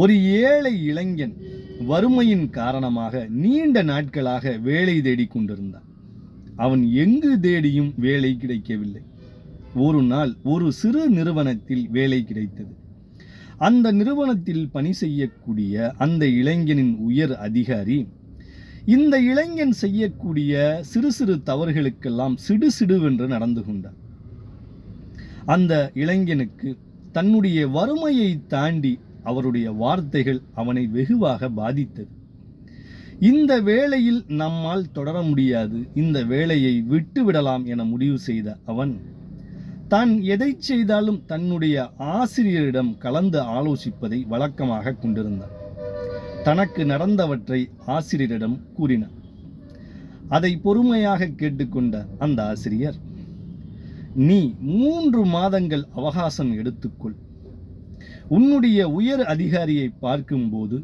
ஒரு ஏழை இளைஞன் வறுமையின் காரணமாக நீண்ட நாட்களாக வேலை தேடிக் கொண்டிருந்தான். அவன் எங்கு தேடியும் வேலை கிடைக்கவில்லை. ஒரு நாள் ஒரு சிறு நிறுவனத்தில் வேலை கிடைத்தது. அந்த நிறுவனத்தில் பணி செய்யக்கூடிய அந்த இளைஞனின் உயர் அதிகாரி இந்த இளைஞன் செய்யக்கூடிய சிறு சிறு தவறுகளுக்கெல்லாம் சிடுசிடுவென்று நடந்து கொண்டார். அந்த இளைஞனுக்கு தன்னுடைய வறுமையை தாண்டி அவருடைய வார்த்தைகள் அவனை வெகுவாக பாதித்தது. இந்த வேளையில் நம்மால் தொடர முடியாது, இந்த வேலையை விட்டுவிடலாம் என முடிவு செய்த அவன் தான் எதை செய்தாலும் தன்னுடைய ஆசிரியரிடம் கலந்து ஆலோசிப்பதை வழக்கமாக கொண்டிருந்தார். தனக்கு நடந்தவற்றை ஆசிரியரிடம் கூறினார். அதை பொறுமையாக கேட்டுக்கொண்ட அந்த ஆசிரியர், நீ 3 மாதங்கள் அவகாசம் எடுத்துக்கொள். உன்னுடைய உயர் அதிகாரியை பார்க்கும்போது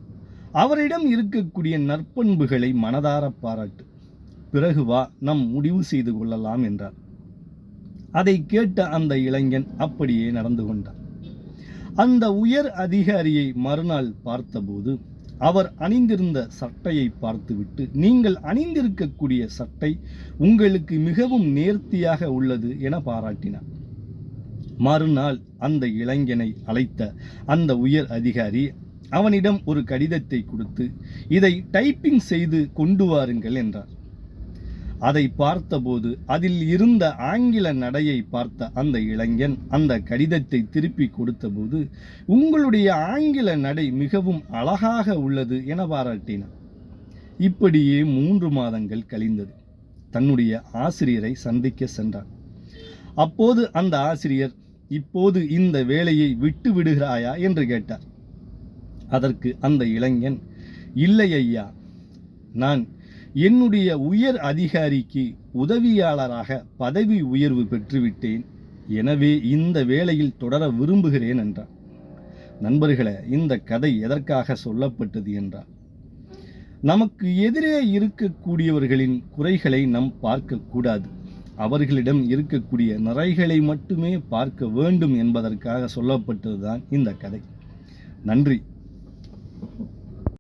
அவரிடம் இருக்கக்கூடிய நற்பண்புகளை மனதார பாராட்டு. பிறகு வா, நம் முடிவு செய்து கொள்ளலாம் என்றார். அதை கேட்ட அந்த இளைஞன் அப்படியே நடந்து கொண்டார். அந்த உயர் அதிகாரியை மறுநாள் பார்த்தபோது அவர் அணிந்திருந்த சட்டையை பார்த்துவிட்டு, நீங்கள் அணிந்திருக்கக்கூடிய சட்டை உங்களுக்கு மிகவும் நேர்த்தியாக உள்ளது என பாராட்டினார். மறுநாள் அந்த இளைஞனை அழைத்த அந்த உயர் அதிகாரி அவனிடம் ஒரு கடிதத்தை கொடுத்து, இதை டைப்பிங் செய்து கொண்டு வாருங்கள் என்றார். அதை பார்த்தபோது அதில் இருந்த ஆங்கில நடையை பார்த்த அந்த இளைஞன் அந்த கடிதத்தை திருப்பி கொடுத்தபோது, உங்களுடைய ஆங்கில நடை மிகவும் அழகாக உள்ளது என பாராட்டினார். இப்படியே 3 மாதங்கள் கழிந்தது. தன்னுடைய ஆசிரியரை சந்திக்க சென்றார். அப்போது அந்த ஆசிரியர், இப்போது இந்த வேலையை விட்டு விடுகிறாயா என்று கேட்டார். அதற்கு அந்த இளைஞன், இல்லை ஐயா, நான் என்னுடைய உயர் அதிகாரிக்கு உதவியாளராக பதவி உயர்வு பெற்றுவிட்டேன், எனவே இந்த வேலையில் தொடர விரும்புகிறேன் என்றார். நண்பர்களே, இந்த கதை எதற்காக சொல்லப்பட்டது என்றால், நமக்கு எதிரே இருக்கக்கூடியவர்களின் குறைகளை நாம் பார்க்கக்கூடாது, அவர்களிடம் இருக்கக்கூடிய நிறைகளை மட்டுமே பார்க்க வேண்டும் என்பதற்காக சொல்லப்பட்டதுதான் இந்த கதை. நன்றி.